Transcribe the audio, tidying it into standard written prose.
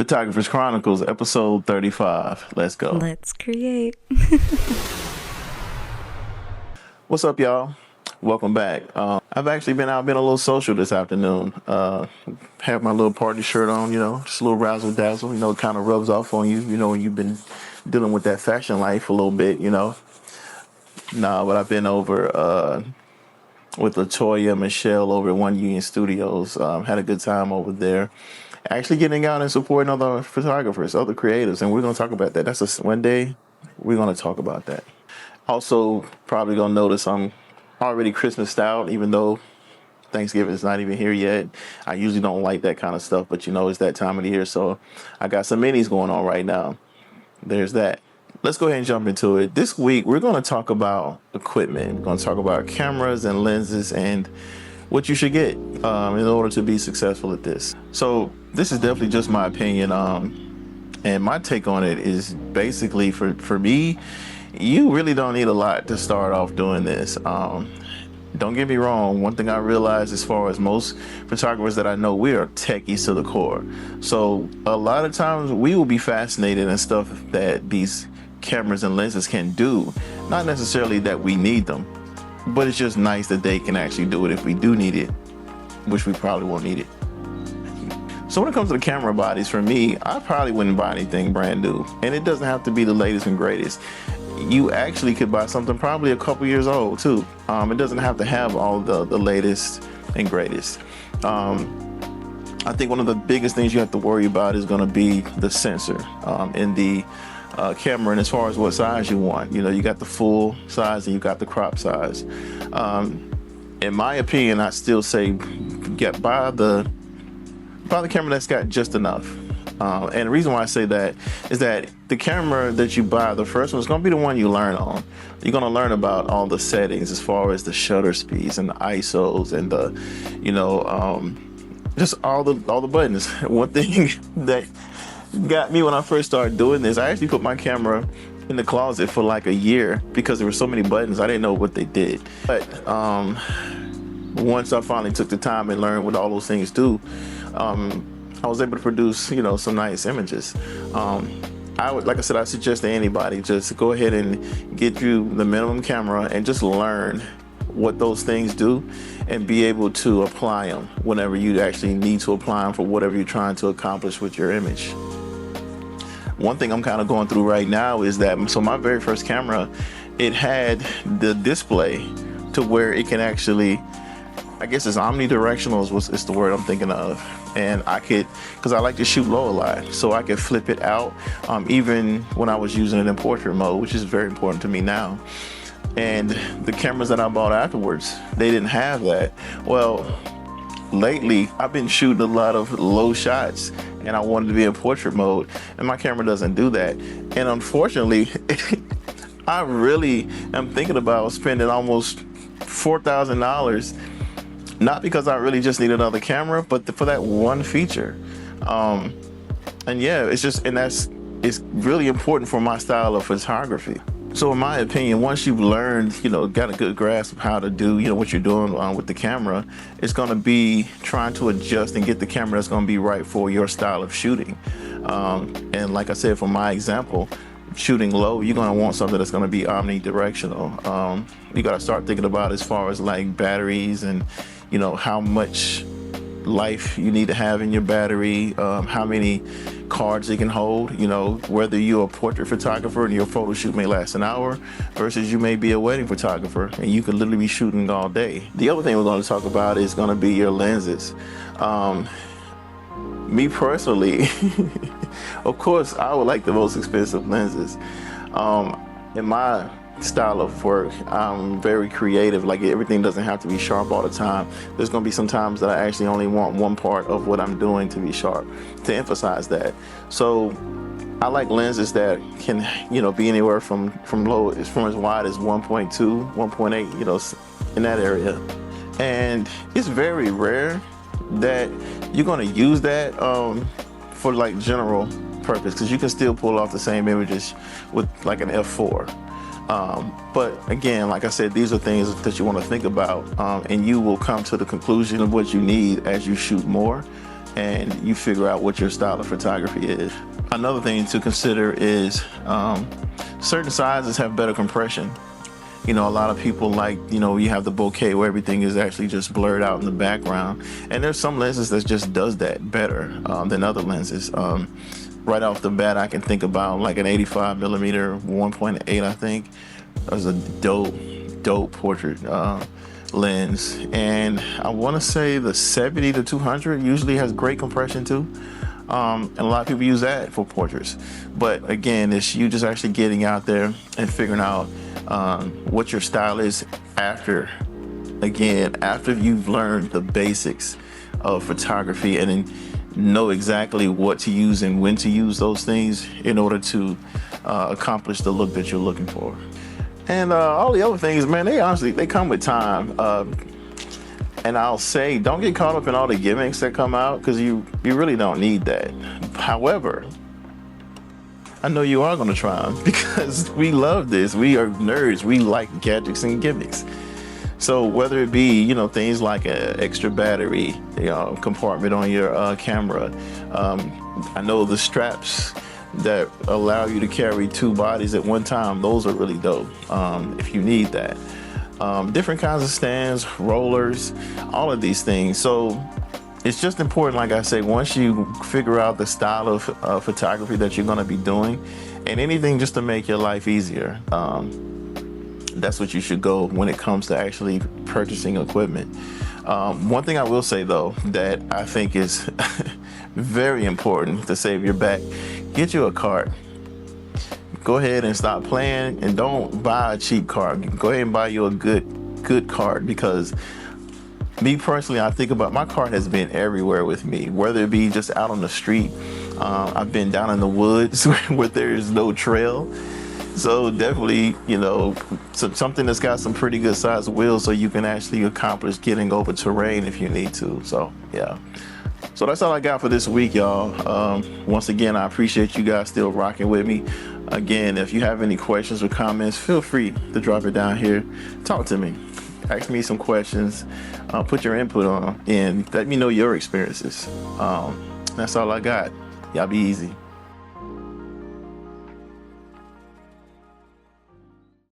Photographer's Chronicles, episode 35. Let's go. Let's create. What's up, y'all? Welcome back. I've actually been a little social this afternoon. Have my little party shirt on, just a little razzle dazzle. It kind of rubs off on you, when you've been dealing with that fashion life a little bit, But I've been over with Latoya and Michelle over at One Union Studios. Had a good time over there. Actually getting out and supporting other photographers, other creatives, and we're going to talk about that. One day we're going to talk about that. Also, probably going to notice I'm already Christmased out, even though Thanksgiving is not even here yet. I usually don't like that kind of stuff, but it's that time of the year, so I got some minis going on right now. There's that. Let's go ahead and jump into it. This week, we're going to talk about equipment. We're going to talk about cameras and lenses and what you should get in order to be successful at this. So this is definitely just my opinion. And my take on it is basically for me, you really don't need a lot to start off doing this. Don't get me wrong. One thing I realized as far as most photographers that I know, we are techies to the core. So a lot of times we will be fascinated in stuff that these cameras and lenses can do. Not necessarily that we need them, but it's just nice that they can actually do it if we do need it, which we probably won't need it. So when it comes to the camera bodies, for me, I probably wouldn't buy anything brand new. And it doesn't have to be the latest and greatest. You actually could buy something probably a couple years old too. It doesn't have to have all the latest and greatest. I think one of the biggest things you have to worry about is going to be the sensor in the camera, and as far as what size you want. You got the full size and you got the crop size. In my opinion, I still say buy the camera that's got just enough. And the reason why I say that is that the camera that you buy, the first one, is going to be the one you learn on. You're going to learn about all the settings as far as the shutter speeds and the ISOs and the, just all the buttons. One thing that got me when I first started doing this, I actually put my camera in the closet for like a year because there were so many buttons I didn't know what they did. But once I finally took the time and learned what all those things do, I was able to produce some nice images. Like I said, I suggest to anybody, just go ahead and get you the minimum camera and just learn what those things do and be able to apply them whenever you actually need to apply them for whatever you're trying to accomplish with your image. One thing I'm kind of going through right now is that, so my very first camera, it had the display to where it can actually, I guess it's omnidirectional is the word I'm thinking of. And I could, because I like to shoot low a lot, so I could flip it out even when I was using it in portrait mode, which is very important to me now. And the cameras that I bought afterwards, they didn't have that. Well, lately I've been shooting a lot of low shots and I wanted to be in portrait mode, and my camera doesn't do that. And unfortunately, I really am thinking about spending almost $4,000, not because I really just need another camera, but for that one feature. And yeah, it's really important for my style of photography. So in my opinion, once you've learned, got a good grasp of how to do, what you're doing with the camera, it's going to be trying to adjust and get the camera that's going to be right for your style of shooting. And like I said, for my example, shooting low, you're going to want something that's going to be omnidirectional. You got to start thinking about as far as like batteries and, how much life you need to have in your battery, how many cards it can hold, whether you're a portrait photographer and your photo shoot may last an hour versus you may be a wedding photographer and you could literally be shooting all day. The other thing we're going to talk about is going to be your lenses. Me personally, of course, I would like the most expensive lenses. In my style of work, I'm very creative. Like, everything doesn't have to be sharp all the time. There's going to be some times that I actually only want one part of what I'm doing to be sharp, to emphasize that. So I like lenses that can, be anywhere from low, from as wide as 1.2, 1.8, in that area. And it's very rare that you're going to use that for like general purpose, because you can still pull off the same images with like an f4. But again, like I said, these are things that you want to think about, and you will come to the conclusion of what you need as you shoot more. and you figure out what your style of photography is. Another thing to consider is certain sizes have better compression. You know, a lot of people like, you have the bokeh where everything is actually just blurred out in the background. And there's some lenses that just does that better than other lenses. Right off the bat, I can think about like an 85 millimeter 1.8, I think. That was a dope portrait lens. And I want to say the 70 to 200 usually has great compression too. And a lot of people use that for portraits. But again, it's you just actually getting out there and figuring out what your style is after you've learned the basics of photography and then know exactly what to use and when to use those things in order to accomplish the look that you're looking for. And all the other things, man, they come with time. And I'll say, don't get caught up in all the gimmicks that come out, because you really don't need that. However, I know you are going to try them because we love this. We are nerds. We like gadgets and gimmicks. So whether it be, things like an extra battery, compartment on your camera. I know the straps that allow you to carry 2 bodies at one time, those are really dope if you need that. Different kinds of stands, rollers, all of these things. So it's just important, like I say, once you figure out the style of photography that you're going to be doing, and anything just to make your life easier, that's what you should go when it comes to actually purchasing equipment. One thing I will say, though, that I think is very important to save your back, get you a cart. Go ahead and stop playing and don't buy a cheap card. Go ahead and buy you a good card, because me personally, I think about my card has been everywhere with me, whether it be just out on the street. I've been down in the woods where there is no trail. So definitely, something that's got some pretty good sized wheels so you can actually accomplish getting over terrain if you need to. So, yeah. So that's all I got for this week, y'all. Once again, I appreciate you guys still rocking with me. Again, if you have any questions or comments, feel free to drop it down here. Talk to me. Ask me some questions. Put your input on and let me know your experiences. That's all I got. Y'all be easy.